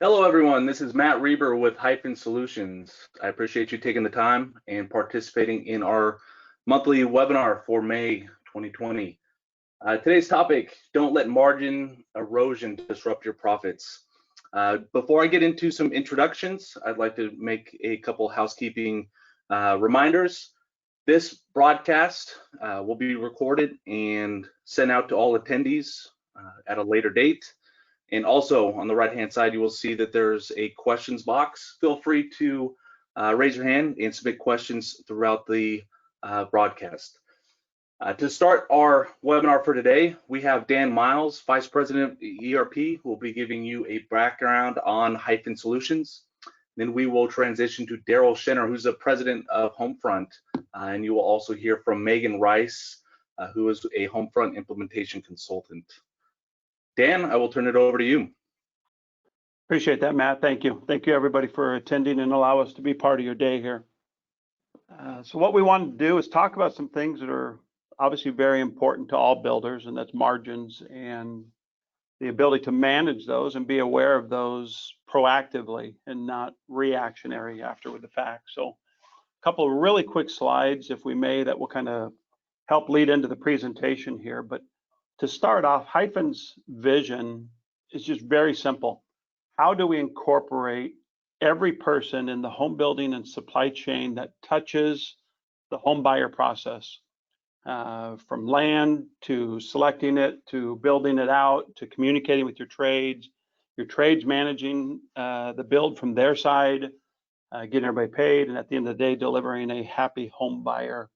Hello, everyone. This is Matt Reber with Hyphen Solutions. I appreciate you taking the time and participating in our monthly webinar for May 2020. Today's topic, don't let margin erosion disrupt your profits. Before I get into some introductions, I'd like to make a couple housekeeping reminders. This broadcast will be recorded and sent out to all attendees at a later date. And also on the right-hand side, you will see that there's a questions box. Feel free to raise your hand and submit questions throughout the broadcast. To start our webinar for today, we have Dan Miles, Vice President of ERP, who will be giving you a background on Hyphen Solutions. Then we will transition to Daryl Schenner, who's the President of HomeFront, and you will also hear from Megan Rice, who is a HomeFront implementation consultant. Dan, I will turn it over to you. Appreciate that, Matt. Thank you. Thank you, everybody, for attending and allow us to be part of your day here. So what we want to do is talk about some things that are obviously very important to all builders, and that's margins and the ability to manage those and be aware of those proactively and not reactionary after the fact. So a couple of really quick slides, if we may, that will kind of help lead into the presentation here. But to start off, Hyphen's vision is just very simple. How do we incorporate every person in the home building and supply chain that touches the home buyer process, from land to selecting it, to building it out, to communicating with your trades managing the build from their side, getting everybody paid, and at the end of the day, delivering a happy home buyer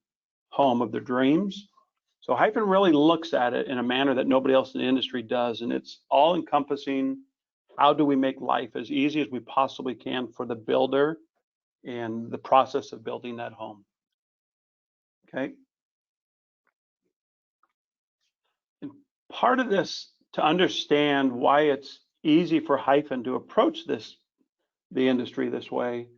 home of their dreams. So Hyphen really looks at it in a manner that nobody else in the industry does, and it's all encompassing. How do we make life as easy as we possibly can for the builder and the process of building that home? Okay. And part of this, to understand why it's easy for Hyphen to approach the industry this way,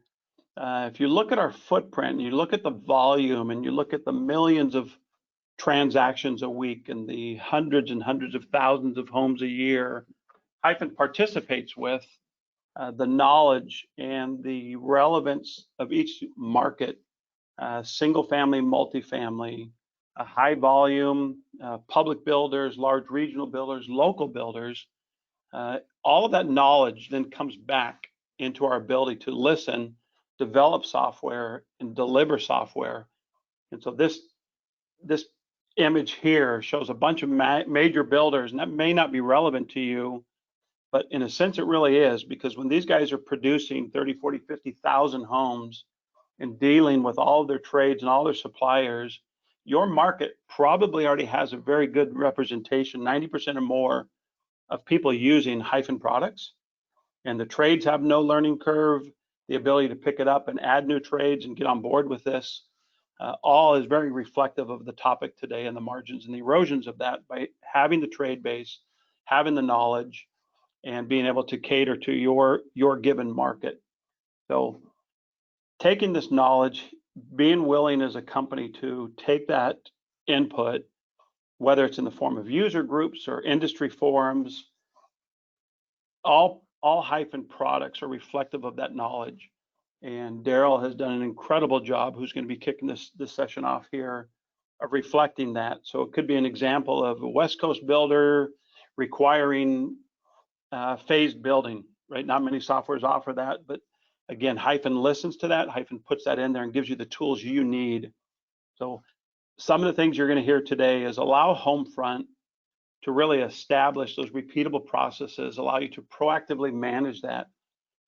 if you look at our footprint, and you look at the volume, and you look at the millions of transactions a week and the hundreds and hundreds of thousands of homes a year Hyphen participates with, the knowledge and the relevance of each market, single family, multifamily, high volume, public builders, large regional builders, local builders, all of that knowledge then comes back into our ability to listen, develop software, and deliver software. And so this image here shows a bunch of major builders, and that may not be relevant to you, but in a sense it really is, because when these guys are producing 30, 40, 50,000 homes and dealing with all of their trades and all their suppliers, your market probably already has a very good representation, 90% or more of people using Hyphen products. And the trades have no learning curve, the ability to pick it up and add new trades and get on board with this. All is very reflective of the topic today and the margins and the erosions of that, by having the trade base, having the knowledge, and being able to cater to your given market. So taking this knowledge, being willing as a company to take that input, whether it's in the form of user groups or industry forums, all Hyphen products are reflective of that knowledge. And Daryl has done an incredible job, who's going to be kicking this session off here, of reflecting that. So it could be an example of a West Coast builder requiring phased building, right? Not many softwares offer that, but again, Hyphen listens to that, Hyphen puts that in there and gives you the tools you need. So some of the things you're going to hear today is allow HomeFront to really establish those repeatable processes, allow you to proactively manage that.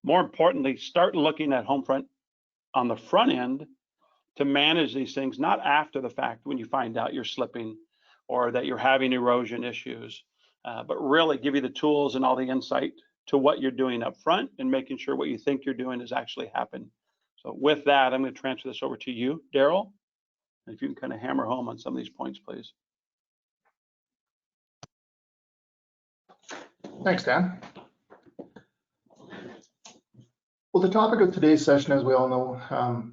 More importantly, start looking at HomeFront on the front end to manage these things, not after the fact when you find out you're slipping or that you're having erosion issues, but really give you the tools and all the insight to what you're doing up front and making sure what you think you're doing is actually happening. So with that, I'm going to transfer this over to you, Daryl. And if you can kind of hammer home on some of these points, please. Thanks, Dan. Well, the topic of today's session, as we all know,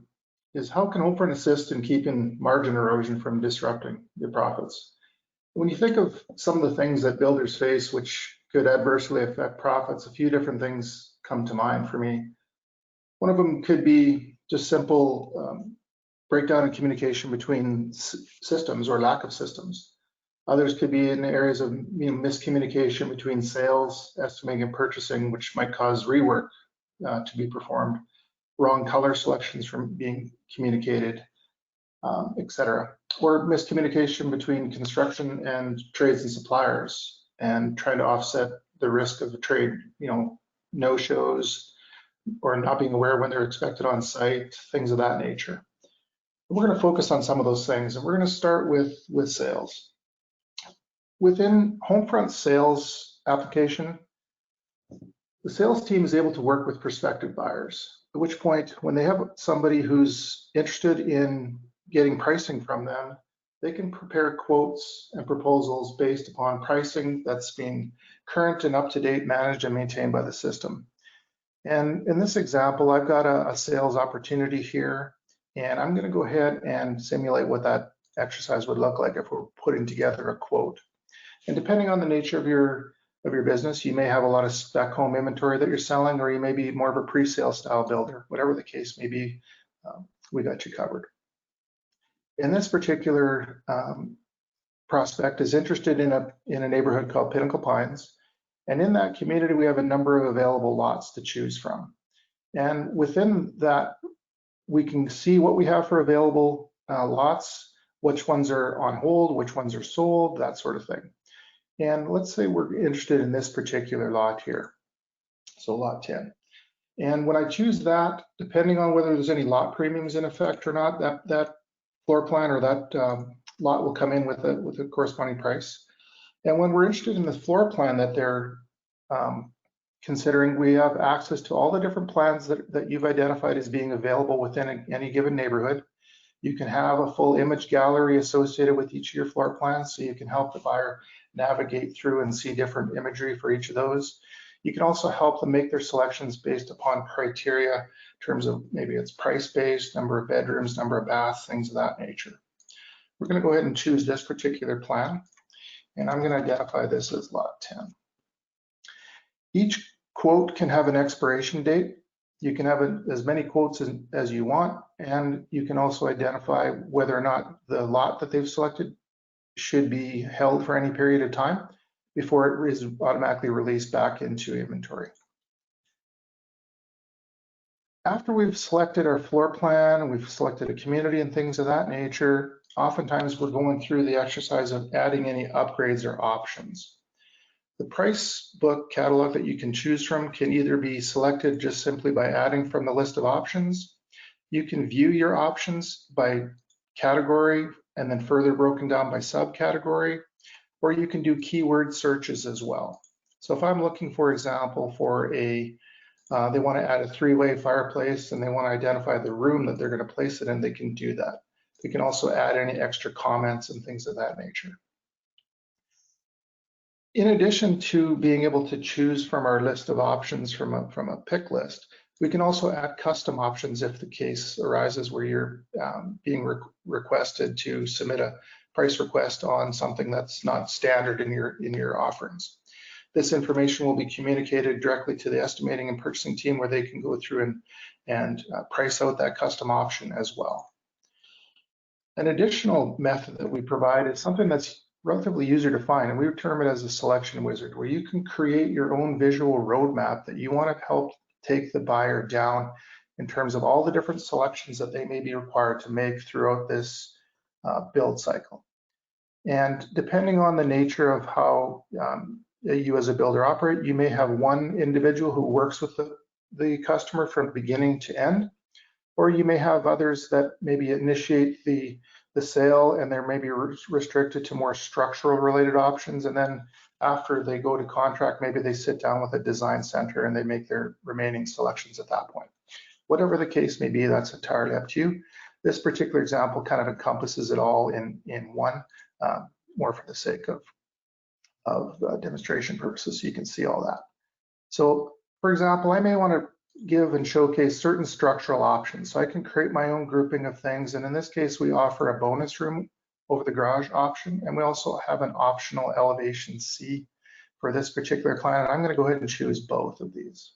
is how can HomeFront assist in keeping margin erosion from disrupting your profits? When you think of some of the things that builders face which could adversely affect profits, a few different things come to mind for me. One of them could be just simple breakdown in communication between systems or lack of systems. Others could be in areas of miscommunication between sales, estimating, and purchasing, which might cause rework to be performed, wrong color selections from being communicated, etc. Or miscommunication between construction and trades and suppliers, and trying to offset the risk of the trade, no-shows, or not being aware when they're expected on site, things of that nature. We're going to focus on some of those things, and we're going to start with sales. Within HomeFront sales application, the sales team is able to work with prospective buyers, at which point when they have somebody who's interested in getting pricing from them, they can prepare quotes and proposals based upon pricing that's being current and up-to-date, managed and maintained by the system. And in this example, I've got a sales opportunity here, and I'm going to go ahead and simulate what that exercise would look like if we're putting together a quote. And depending on the nature of your business, you may have a lot of spec home inventory that you're selling, or you may be more of a pre-sale style builder. Whatever the case may be, we got you covered. And this particular prospect is interested in a neighborhood called Pinnacle Pines. And in that community, we have a number of available lots to choose from. And within that, we can see what we have for available lots, which ones are on hold, which ones are sold, that sort of thing. And let's say we're interested in this particular lot here, so lot 10. And when I choose that, depending on whether there's any lot premiums in effect or not, that floor plan or that lot will come in with a corresponding price. And when we're interested in the floor plan that they're considering, we have access to all the different plans that you've identified as being available within any given neighborhood. You can have a full image gallery associated with each of your floor plans, so you can help the buyer navigate through and see different imagery for each of those. You can also help them make their selections based upon criteria in terms of maybe it's price-based, number of bedrooms, number of baths, things of that nature. We're going to go ahead and choose this particular plan, and I'm going to identify this as lot 10. Each quote can have an expiration date. You can have as many quotes as you want, and you can also identify whether or not the lot that they've selected should be held for any period of time before it is automatically released back into inventory. After we've selected our floor plan, and we've selected a community and things of that nature, oftentimes we're going through the exercise of adding any upgrades or options. The price book catalog that you can choose from can either be selected just simply by adding from the list of options. You can view your options by category and then further broken down by subcategory, or you can do keyword searches as well. So if I'm looking, for example, for they want to add a 3-way fireplace and they want to identify the room that they're going to place it in, they can do that. They can also add any extra comments and things of that nature. In addition to being able to choose from our list of options from a pick list, we can also add custom options if the case arises where you're being requested to submit a price request on something that's not standard in your offerings. This information will be communicated directly to the estimating and purchasing team, where they can go through and price out that custom option as well. An additional method that we provide is something that's relatively user defined, and we term it as a selection wizard, where you can create your own visual roadmap that you want to help take the buyer down in terms of all the different selections that they may be required to make throughout this build cycle. And depending on the nature of how you as a builder operate, you may have one individual who works with the customer from beginning to end, or you may have others that maybe initiate the sale and they're maybe restricted to more structural related options, and then after they go to contract, maybe they sit down with a design center and they make their remaining selections at that point. Whatever the case may be, that's entirely up to you. This particular example kind of encompasses it all in one, more for the sake of demonstration purposes, so you can see all that. So for example, I may want to give and showcase certain structural options. So I can create my own grouping of things. And in this case, we offer a bonus room over the garage option. And we also have an optional elevation C for this particular client. I'm going to go ahead and choose both of these.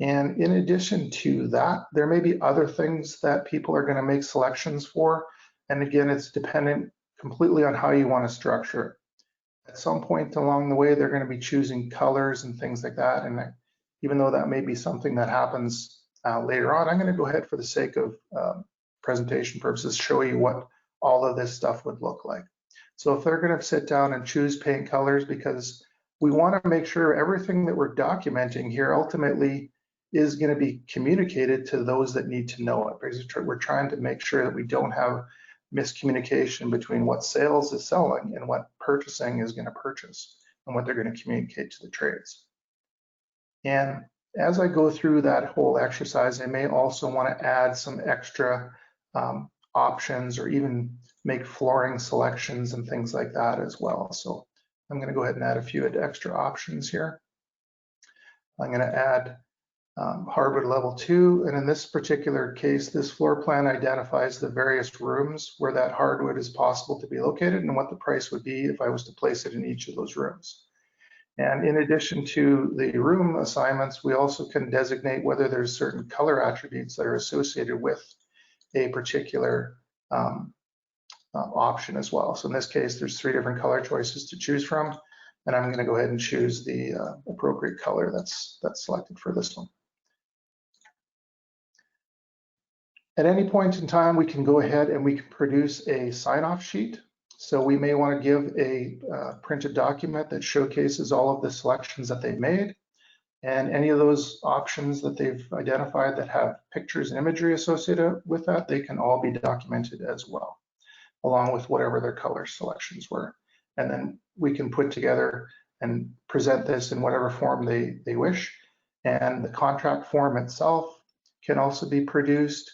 And in addition to that, there may be other things that people are going to make selections for. And again, it's dependent completely on how you want to structure it. At some point along the way, they're going to be choosing colors and things like that. And even though that may be something that happens later on, I'm going to go ahead for the sake of presentation purposes, show you what all of this stuff would look like. So if they're going to sit down and choose paint colors, because we want to make sure everything that we're documenting here ultimately is going to be communicated to those that need to know it, because we're trying to make sure that we don't have miscommunication between what sales is selling and what purchasing is going to purchase and what they're going to communicate to the trades. And as I go through that whole exercise, I may also want to add some extra options or even make flooring selections and things like that as well. So I'm going to go ahead and add a few extra options here. I'm going to add hardwood level 2, and in this particular case, this floor plan identifies the various rooms where that hardwood is possible to be located and what the price would be if I was to place it in each of those rooms. And in addition to the room assignments, we also can designate whether there's certain color attributes that are associated with a particular option as well. So in this case, there's 3 different color choices to choose from, and I'm going to go ahead and choose the appropriate color that's selected for this one. At any point in time, we can go ahead and we can produce a sign-off sheet. So we may want to give a printed document that showcases all of the selections that they've made, and any of those options that they've identified that have pictures and imagery associated with that, they can all be documented as well, along with whatever their color selections were. And then we can put together and present this in whatever form they wish. And the contract form itself can also be produced,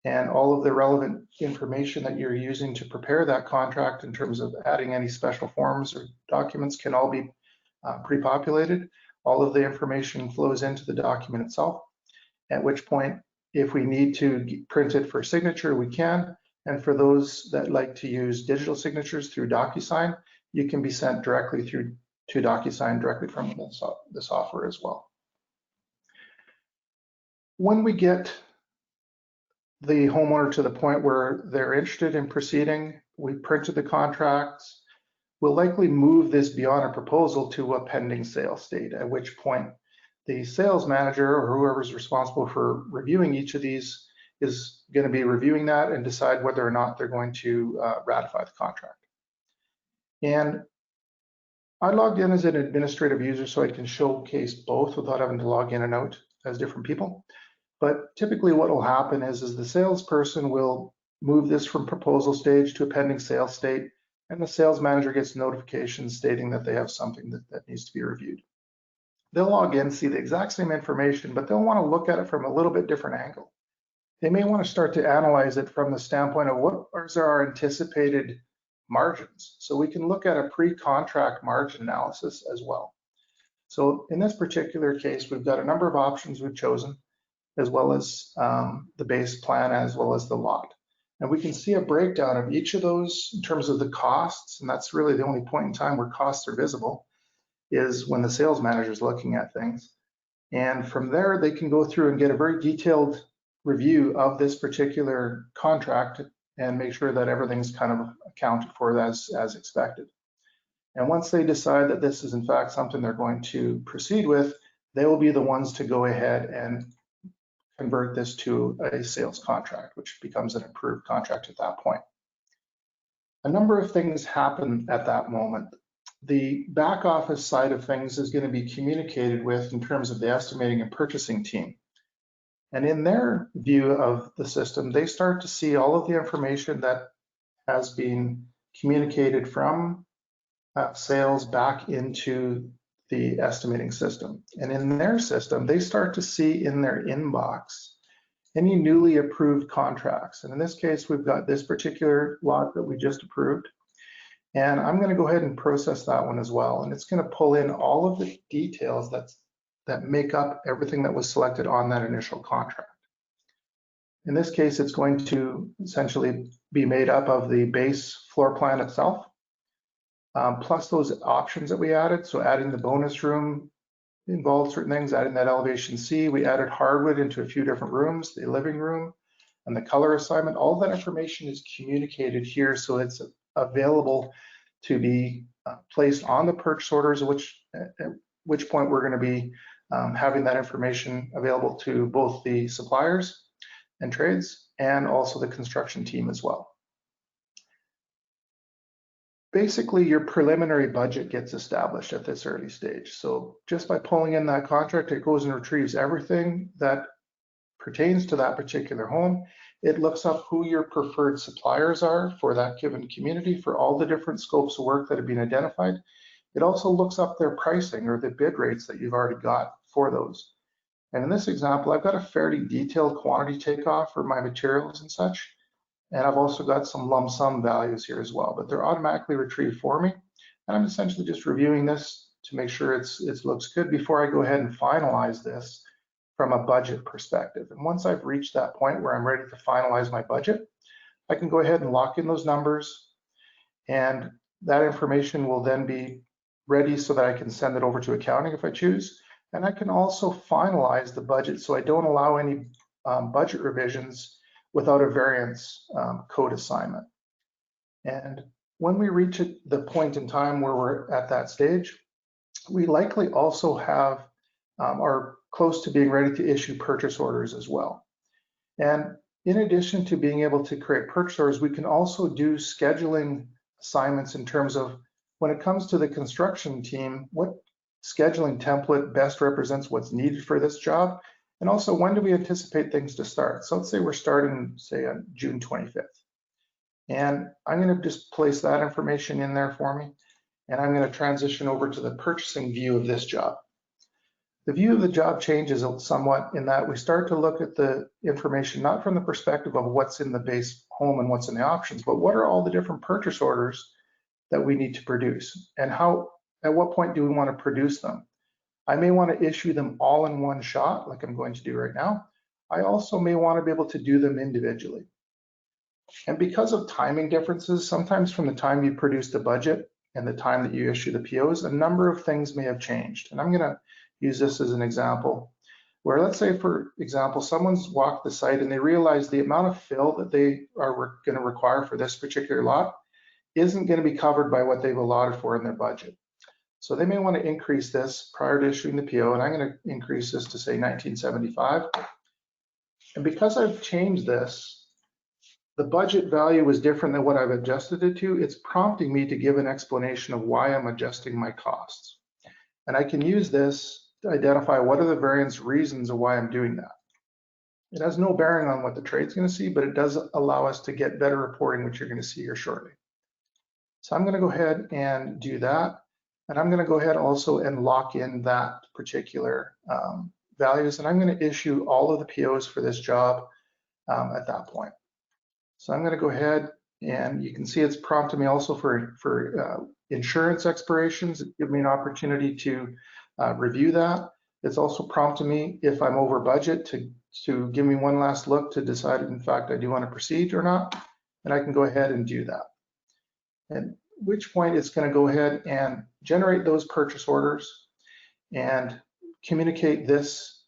and all of the relevant information that you're using to prepare that contract in terms of adding any special forms or documents can all be pre-populated. All of the information flows into the document itself, at which point, if we need to print it for signature, we can. And for those that like to use digital signatures through DocuSign, you can be sent directly through to DocuSign directly from the software as well. When we get the homeowner to the point where they're interested in proceeding, we printed the contracts, we'll likely move this beyond a proposal to a pending sale state, at which point the sales manager or whoever's responsible for reviewing each of these is going to be reviewing that and decide whether or not they're going to ratify the contract. And I logged in as an administrative user so I can showcase both without having to log in and out as different people. But typically what will happen is the salesperson will move this from proposal stage to a pending sales state, and the sales manager gets notifications stating that they have something that needs to be reviewed. They'll log in, see the exact same information, but they'll want to look at it from a little bit different angle. They may want to start to analyze it from the standpoint of what are our anticipated margins. So we can look at a pre-contract margin analysis as well. So in this particular case, we've got a number of options we've chosen, as well as the base plan, as well as the lot. And we can see a breakdown of each of those in terms of the costs, and that's really the only point in time where costs are visible, is when the sales manager is looking at things. And from there, they can go through and get a very detailed review of this particular contract and make sure that everything's kind of accounted for as expected. And once they decide that this is in fact something they're going to proceed with, they will be the ones to go ahead and convert this to a sales contract, which becomes an approved contract at that point. A number of things happen at that moment. The back office side of things is going to be communicated with in terms of the estimating and purchasing team. And in their view of the system, they start to see all of the information that has been communicated from sales back into the estimating system. And in their system, they start to see in their inbox any newly approved contracts. And in this case, we've got this particular lot that we just approved. And I'm going to go ahead and process that one as well. And it's going to pull in all of the details that make up everything that was selected on that initial contract. In this case, it's going to essentially be made up of the base floor plan itself, plus those options that we added. So adding the bonus room involved certain things, adding that elevation C. We added hardwood into a few different rooms, the living room and the color assignment. All that information is communicated here, so it's available to be placed on the purchase orders, at which point we're going to be having that information available to both the suppliers and trades and also the construction team as well. Basically, your preliminary budget gets established at this early stage. So just by pulling in that contract, it goes and retrieves everything that pertains to that particular home. It looks up who your preferred suppliers are for that given community for all the different scopes of work that have been identified. It also looks up their pricing or the bid rates that you've already got for those. And in this example, I've got a fairly detailed quantity takeoff for my materials and such. And I've also got some lump sum values here as well, but they're automatically retrieved for me. And I'm essentially just reviewing this to make sure it looks good before I go ahead and finalize this from a budget perspective. And once I've reached that point where I'm ready to finalize my budget, I can go ahead and lock in those numbers, and that information will then be ready so that I can send it over to accounting if I choose. And I can also finalize the budget so I don't allow any budget revisions without a variance code assignment. And when we reach the point in time where we're at that stage, we likely also have are close to being ready to issue purchase orders as well. And in addition to being able to create purchase orders, we can also do scheduling assignments in terms of when it comes to the construction team, what scheduling template best represents what's needed for this job. And also, when do we anticipate things to start? So let's say we're starting, say, on June 25th. And I'm going to just place that information in there for me. And I'm going to transition over to the purchasing view of this job. The view of the job changes somewhat in that we start to look at the information not from the perspective of what's in the base home and what's in the options, but what are all the different purchase orders that we need to produce, and at what point do we want to produce them? I may want to issue them all in one shot, like I'm going to do right now. I also may want to be able to do them individually. And because of timing differences, sometimes from the time you produce the budget and the time that you issue the POs, a number of things may have changed. And I'm going to use this as an example, where let's say, for example, someone's walked the site and they realize the amount of fill that they are going to require for this particular lot isn't going to be covered by what they've allotted for in their budget. So they may want to increase this prior to issuing the PO, and I'm going to increase this to say 1975. And because I've changed this, the budget value is different than what I've adjusted it to. It's prompting me to give an explanation of why I'm adjusting my costs. And I can use this to identify what are the variance reasons of why I'm doing that. It has no bearing on what the trade's going to see, but it does allow us to get better reporting, which you're going to see here shortly. So I'm going to go ahead and do that. And I'm going to go ahead also and lock in that particular values. And I'm going to issue all of the POs for this job at that point. So I'm going to go ahead, and you can see it's prompted me also for insurance expirations. It gives me an opportunity to review that. It's also prompted me, if I'm over budget, to give me one last look to decide if in fact I do want to proceed or not. And I can go ahead and do that. And at which point it's going to go ahead and generate those purchase orders and communicate this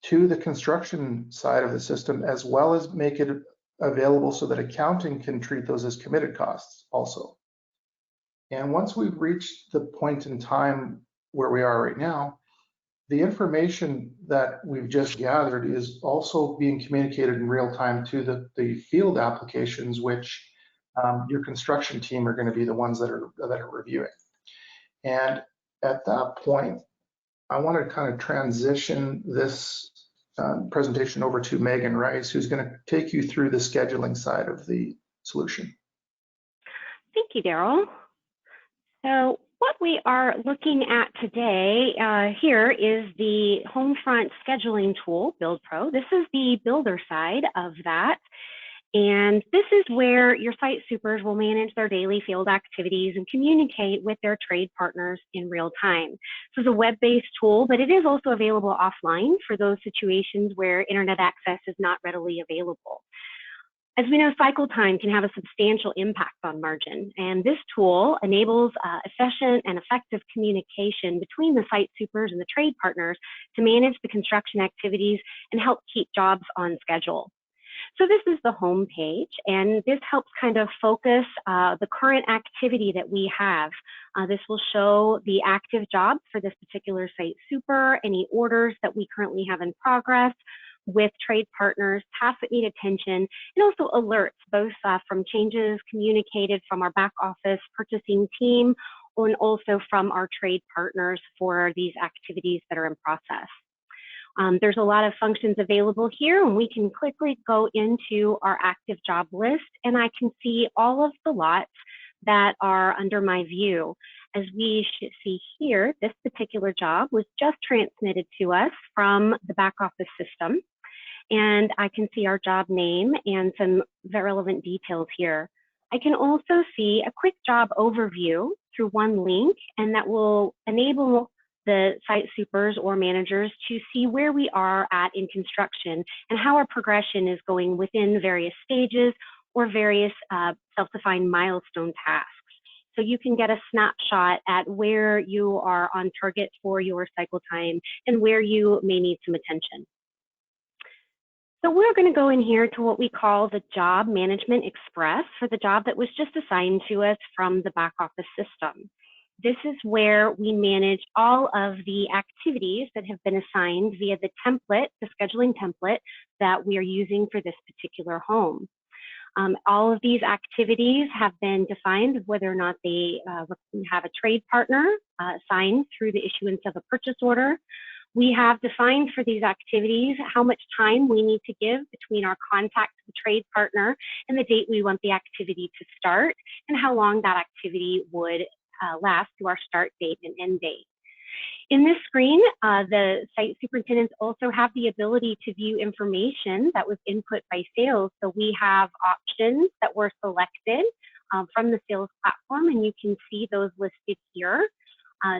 to the construction side of the system, as well as make it available so that accounting can treat those as committed costs also. And once we've reached the point in time where we are right now, the information that we've just gathered is also being communicated in real time to the field applications, which your construction team are going to be the ones that are reviewing. And at that point, I want to kind of transition this presentation over to Megan Rice, who's going to take you through the scheduling side of the solution. Thank you, Daryl. So what we are looking at today here is the HomeFront scheduling tool, BuildPro. This is the builder side of that. And this is where your site supers will manage their daily field activities and communicate with their trade partners in real time. This is a web-based tool, but it is also available offline for those situations where internet access is not readily available. As we know, cycle time can have a substantial impact on margin, and this tool enables efficient and effective communication between the site supers and the trade partners to manage the construction activities and help keep jobs on schedule. So this is the home page, and this helps kind of focus the current activity that we have. This will show the active jobs for this particular site super, any orders that we currently have in progress with trade partners, tasks that need attention, and also alerts, both from changes communicated from our back office purchasing team and also from our trade partners for these activities that are in process. There's a lot of functions available here, and we can quickly go into our active job list, and I can see all of the lots that are under my view. As we should see here, this particular job was just transmitted to us from the back office system, and I can see our job name and some relevant details here. I can also see a quick job overview through one link, and that will enable the site supers or managers to see where we are at in construction and how our progression is going within various stages or various self-defined milestone tasks. So you can get a snapshot at where you are on target for your cycle time and where you may need some attention. So we're going to go in here to what we call the Job Management Express for the job that was just assigned to us from the back office system. This is where we manage all of the activities that have been assigned via the template, the scheduling template that we are using for this particular home. All of these activities have been defined whether or not they have a trade partner assigned through the issuance of a purchase order. We have defined for these activities how much time we need to give between our contact to the trade partner and the date we want the activity to start, and how long that activity would last to our start date and end date. In this screen, the site superintendents also have the ability to view information that was input by sales. So we have options that were selected from the sales platform, and you can see those listed here.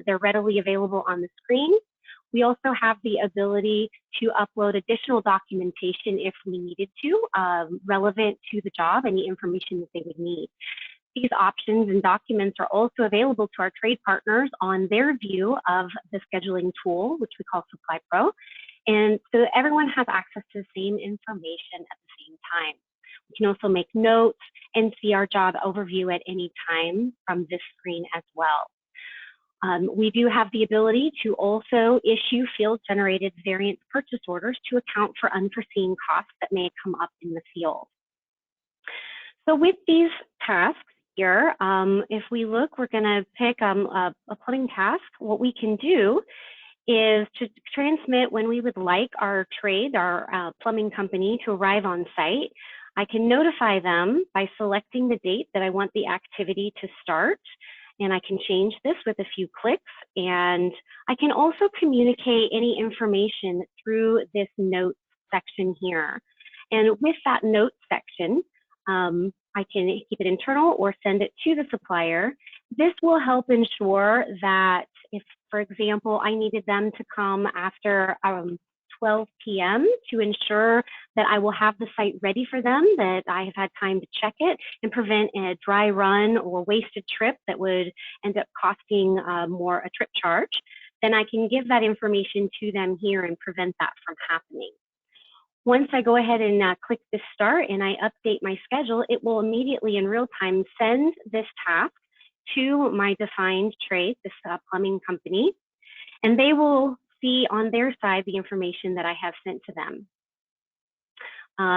They're readily available on the screen. We also have the ability to upload additional documentation if we needed to, relevant to the job, any information that they would need. These options and documents are also available to our trade partners on their view of the scheduling tool, which we call SupplyPro. And so everyone has access to the same information at the same time. We can also make notes and see our job overview at any time from this screen as well. We do have the ability to also issue field-generated variance purchase orders to account for unforeseen costs that may come up in the field. So with these tasks here, if we look, we're going to pick a plumbing task. What we can do is to transmit when we would like our trade, our plumbing company to arrive on site. I can notify them by selecting the date that I want the activity to start. And I can change this with a few clicks, and I can also communicate any information through this notes section here. And with that notes section, I can keep it internal or send it to the supplier. This will help ensure that if, for example, I needed them to come after 12 p.m. to ensure that I will have the site ready for them, that I have had time to check it and prevent a dry run or wasted trip that would end up costing more a trip charge, then I can give that information to them here and prevent that from happening. Once I go ahead and click this start and I update my schedule, it will immediately in real time send this task to my defined trade, this plumbing company, and they will see on their side the information that I have sent to them.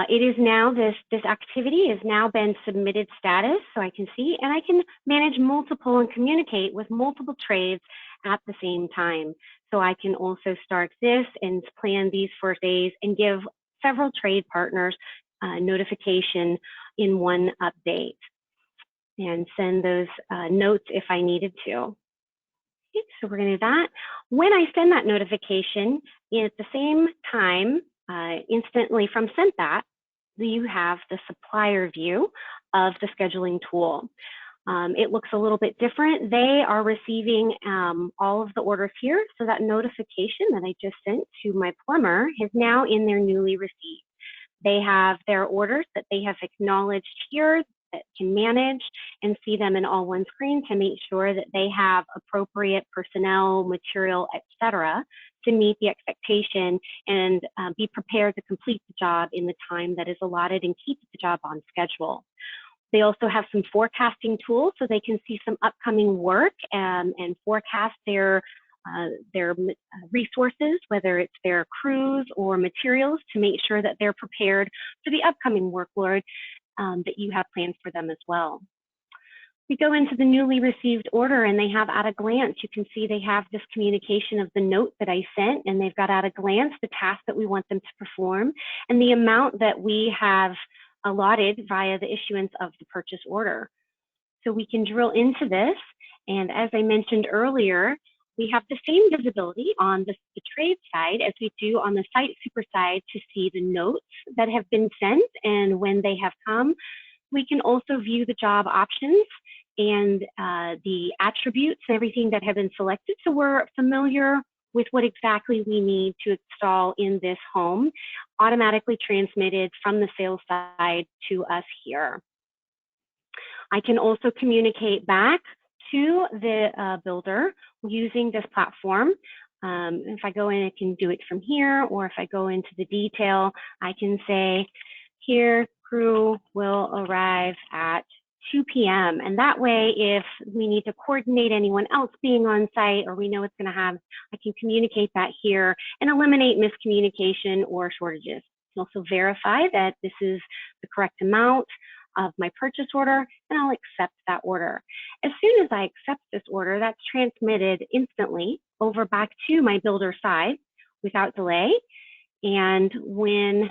It is now, this activity has now been submitted status, so I can see, and I can manage multiple and communicate with multiple trades at the same time. So I can also start this and plan these first days and give several trade partners notification in one update and send those notes if I needed to. Okay, so we're going to do that. When I send that notification, at the same time, instantly from sent that, you have the supplier view of the scheduling tool. It looks a little bit different. They are receiving all of the orders here, so that notification that I just sent to my plumber is now in their newly received. They have their orders that they have acknowledged here that can manage and see them in all one screen to make sure that they have appropriate personnel, material, etc., to meet the expectation and be prepared to complete the job in the time that is allotted and keep the job on schedule. They also have some forecasting tools so they can see some upcoming work and forecast their resources, whether it's their crews or materials, to make sure that they're prepared for the upcoming workload that you have planned for them as well. We go into the newly received order and they have at a glance, you can see they have this communication of the note that I sent, and they've got at a glance the task that we want them to perform and the amount that we have allotted via the issuance of the purchase order. So we can drill into this, and as I mentioned earlier, we have the same visibility on the trade side as we do on the site super side to see the notes that have been sent and when they have come. We can also view the job options and the attributes and everything that have been selected, so we're familiar with what exactly we need to install in this home, automatically transmitted from the sales side to us here. I can also communicate back to the builder using this platform. If I go in, I can do it from here, or if I go into the detail, I can say, here, crew will arrive at 2 p.m. And that way, if we need to coordinate anyone else being on site, or we know it's going to have, I can communicate that here and eliminate miscommunication or shortages. I can also verify that this is the correct amount of my purchase order, and I'll accept that order. As soon as I accept this order, that's transmitted instantly over back to my builder side without delay. And when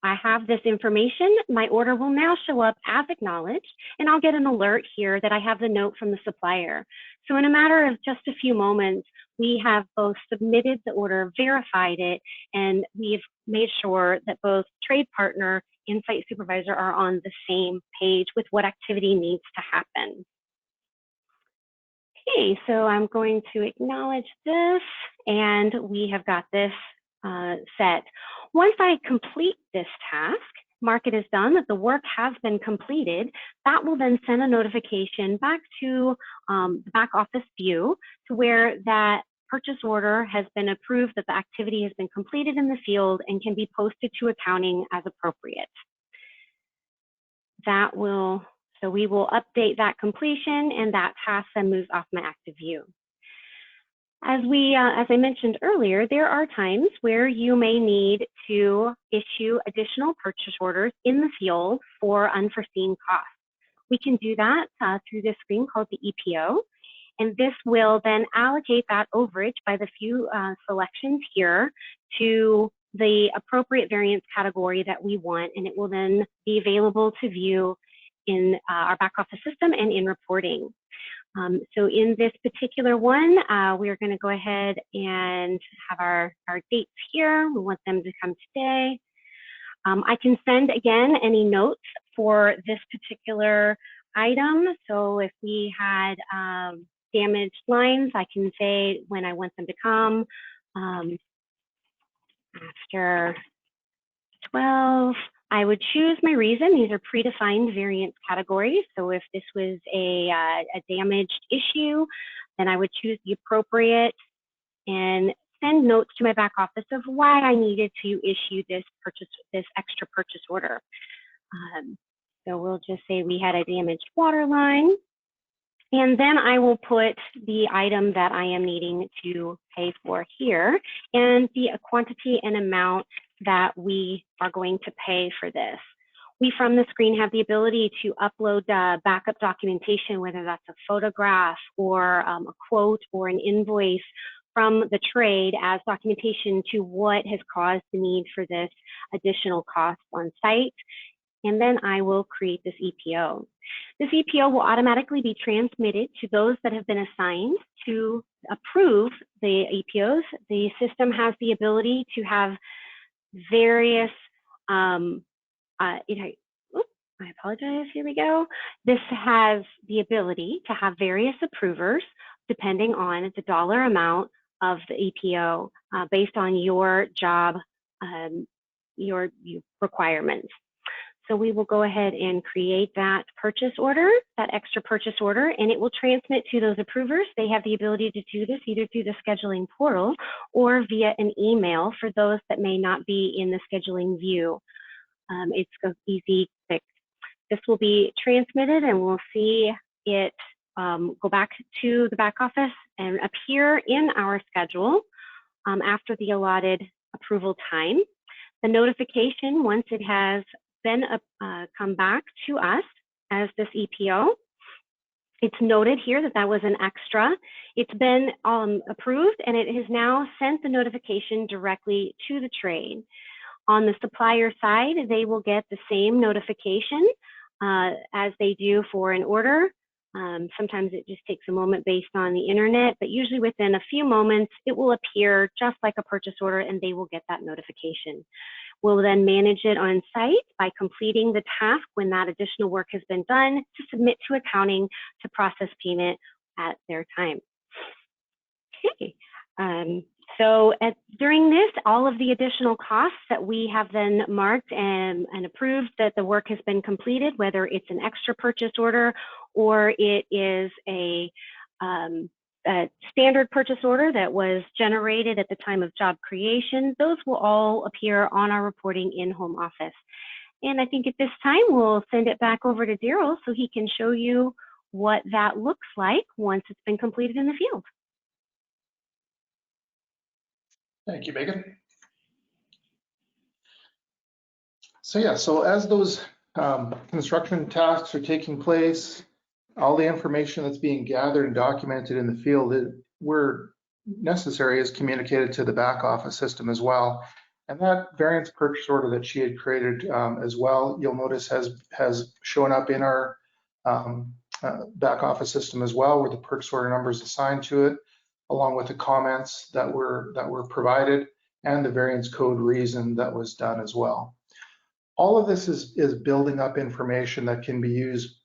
I have this information, my order will now show up as acknowledged, and I'll get an alert here that I have the note from the supplier. So in a matter of just a few moments, we have both submitted the order, verified it, and we've made sure that both trade partner and site supervisor are on the same page with what activity needs to happen. Okay, so I'm going to acknowledge this, and we have got this set. Once I complete this task, mark it as done, that the work has been completed, that will then send a notification back to the back office view to where that purchase order has been approved, that the activity has been completed in the field and can be posted to accounting as appropriate. That will, so we will update that completion, and that task then moves off my active view. As I mentioned earlier, there are times where you may need to issue additional purchase orders in the field for unforeseen costs. We can do that through this screen called the EPO, and this will then allocate that overage by the few selections here to the appropriate variance category that we want, and it will then be available to view in our back office system and in reporting. So in this particular one, we are going to go ahead and have our dates here. We want them to come today. I can send, again, any notes for this particular item. So if we had damaged lines, I can say when I want them to come after 12. I would choose my reason. These are predefined variance categories. So if this was a damaged issue, then I would choose the appropriate and send notes to my back office of why I needed to issue this extra purchase order. So we'll just say we had a damaged water line, and then I will put the item that I am needing to pay for here and the quantity and amount that we are going to pay for this. We from the screen have the ability to upload backup documentation, whether that's a photograph or a quote or an invoice from the trade as documentation to what has caused the need for this additional cost on site. And then I will create this EPO. This EPO will automatically be transmitted to those that have been assigned to approve the EPOs. The system has the ability to have various, I apologize, here we go. This has the ability to have various approvers depending on the dollar amount of the EPO based on your job your requirements. So we will go ahead and create that purchase order, that extra purchase order, and it will transmit to those approvers. They have the ability to do this either through the scheduling portal or via an email for those that may not be in the scheduling view. It's an easy fix. This will be transmitted and we'll see it go back to the back office and appear in our schedule after the allotted approval time. The notification, once it has been come back to us as this EPO, it's noted here that that was an extra. It's been approved and it has now sent the notification directly to the trade. On the supplier side, they will get the same notification as they do for an order. Sometimes it just takes a moment based on the internet, but usually within a few moments, it will appear just like a purchase order and they will get that notification. We'll then manage it on site by completing the task when that additional work has been done to submit to accounting to process payment at their time. Okay. So during this, all of the additional costs that we have then marked and approved that the work has been completed, whether it's an extra purchase order or it is a standard purchase order that was generated at the time of job creation, those will all appear on our reporting in home office. And I think at this time, we'll send it back over to Daryl so he can show you what that looks like once it's been completed in the field. Thank you, Megan. So yeah, so as those construction tasks are taking place, all the information that's being gathered and documented in the field where necessary is communicated to the back office system as well. And that variance purchase order that she had created as well, you'll notice has shown up in our back office system as well, where the purchase order number is assigned to it, along with the comments that were provided and the variance code reason that was done as well. All of this is building up information that can be used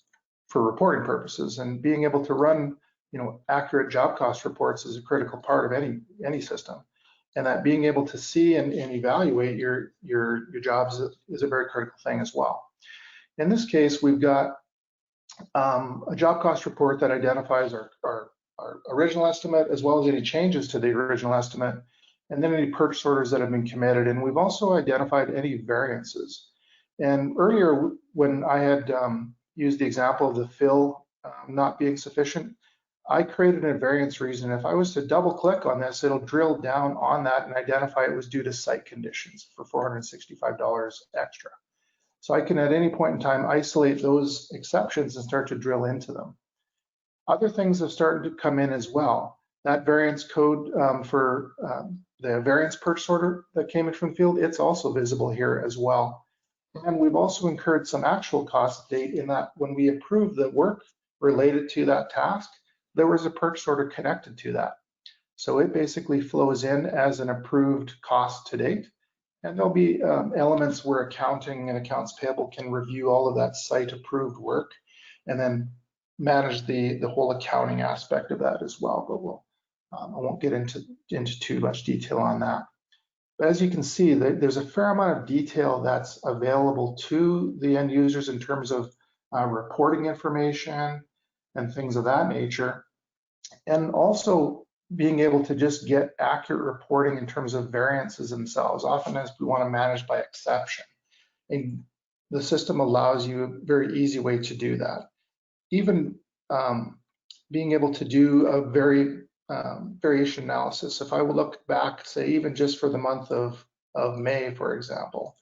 for reporting purposes, and being able to run, accurate job cost reports is a critical part of any system. And that being able to see and evaluate your jobs is a very critical thing as well. In this case, we've got a job cost report that identifies our original estimate, as well as any changes to the original estimate, and then any purchase orders that have been committed. And we've also identified any variances. And earlier, when I had used the example of the fill not being sufficient, I created a variance reason. If I was to double click on this, it'll drill down on that and identify it was due to site conditions for $465 extra. So I can at any point in time isolate those exceptions and start to drill into them. Other things have started to come in as well. That variance code for the variance purchase order that came in from the field, it's also visible here as well. And we've also incurred some actual cost date in that when we approved the work related to that task, there was a purchase order connected to that. So it basically flows in as an approved cost to date. And there'll be elements where accounting and accounts payable can review all of that site approved work and then manage the whole accounting aspect of that as well. But I won't get into too much detail on that. But as you can see, there's a fair amount of detail that's available to the end users in terms of reporting information and things of that nature. And also being able to just get accurate reporting in terms of variances themselves. Often as we want to manage by exception. And the system allows you a very easy way to do that. Even being able to do a variation analysis. If I would look back, say, even just for the month of May, for example,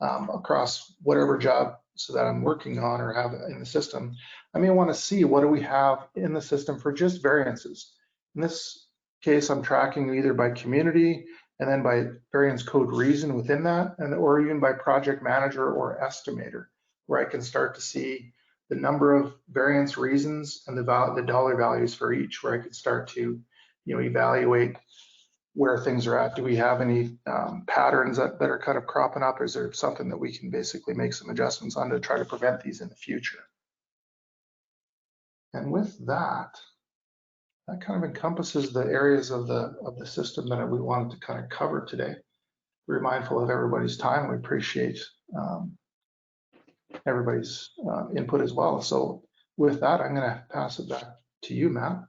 across whatever job that I'm working on or have in the system, I may want to see what do we have in the system for just variances. In this case, I'm tracking either by community and then by variance code reason within that, or even by project manager or estimator, where I can start to see the number of variance reasons and the dollar values for each, where I can start to evaluate where things are at. Do we have any patterns that are kind of cropping up? Or is there something that we can basically make some adjustments on to try to prevent these in the future? And with that kind of encompasses the areas of the system that we wanted to kind of cover today. we're mindful of everybody's time. We appreciate everybody's input as well. So with that, I'm going to pass it back to you, Matt.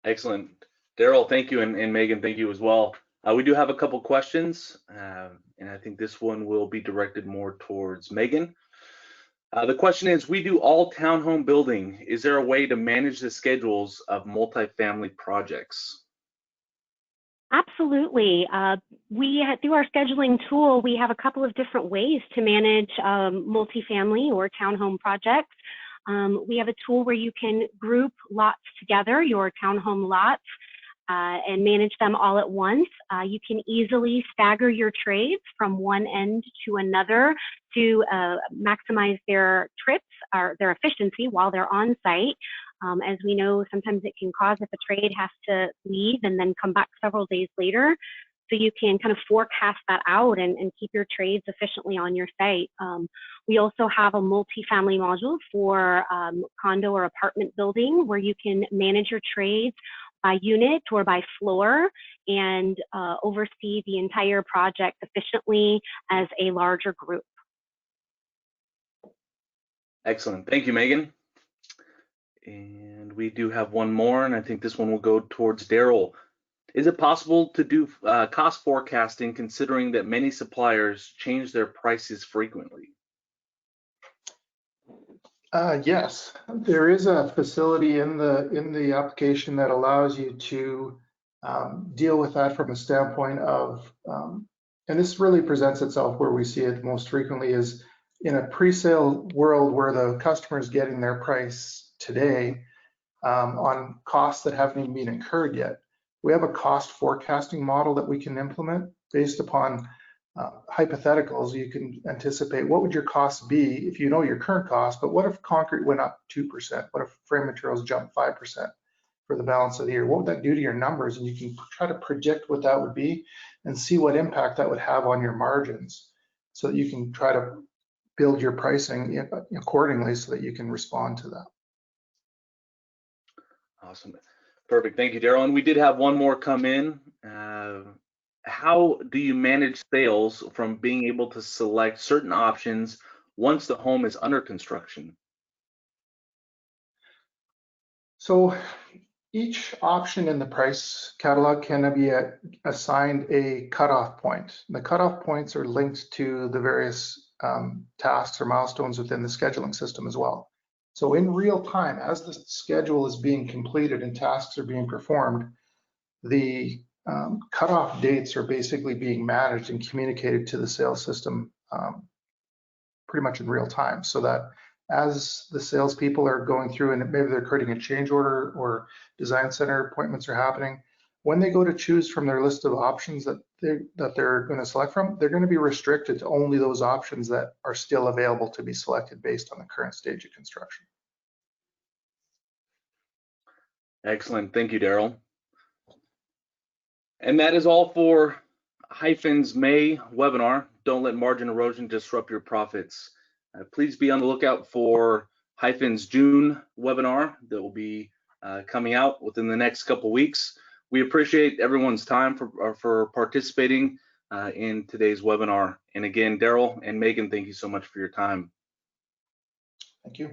Excellent. Daryl, thank you, and Megan, thank you as well. We do have a couple questions, and I think this one will be directed more towards Megan. The question is, we do all townhome building. Is there a way to manage the schedules of multifamily projects? Absolutely. Through our scheduling tool, we have a couple of different ways to manage multifamily or townhome projects. We have a tool where you can group lots together, your townhome lots, and manage them all at once. You can easily stagger your trades from one end to another to maximize their trips or their efficiency while they're on site. As we know, sometimes it can cause if a trade has to leave and then come back several days later. So you can kind of forecast that out and keep your trades efficiently on your site. We also have a multifamily module for condo or apartment building where you can manage your trades by unit or by floor and oversee the entire project efficiently as a larger group. Excellent. Thank you, Megan. And we do have one more, and I think this one will go towards Daryl. Is it possible to do cost forecasting considering that many suppliers change their prices frequently? Yes, there is a facility in the application that allows you to deal with that from a standpoint of, and this really presents itself where we see it most frequently is in a pre-sale world where the customer is getting their price today on costs that haven't even been incurred yet. We have a cost forecasting model that we can implement based upon hypotheticals. You can anticipate what would your costs be if you know your current cost, but what if concrete went up 2%? What if frame materials jumped 5% for the balance of the year? What would that do to your numbers? And you can try to predict what that would be and see what impact that would have on your margins so that you can try to build your pricing accordingly so that you can respond to that. Awesome. Perfect. Thank you, Daryl. And we did have one more come in. How do you manage sales from being able to select certain options once the home is under construction? So each option in the price catalog can be assigned a cutoff point. The cutoff points are linked to the various tasks or milestones within the scheduling system as well. So in real time, as the schedule is being completed and tasks are being performed, the cutoff dates are basically being managed and communicated to the sales system pretty much in real time, so that as the salespeople are going through and maybe they're creating a change order or design center appointments are happening, when they go to choose from their list of options that they're going to select from, they're going to be restricted to only those options that are still available to be selected based on the current stage of construction. Excellent. Thank you, Daryl. And that is all for Hyphen's May webinar. Don't let margin erosion disrupt your profits. Please be on the lookout for Hyphen's June webinar that will be coming out within the next couple weeks. We appreciate everyone's time for participating in today's webinar. And again, Daryl and Megan, thank you so much for your time. Thank you.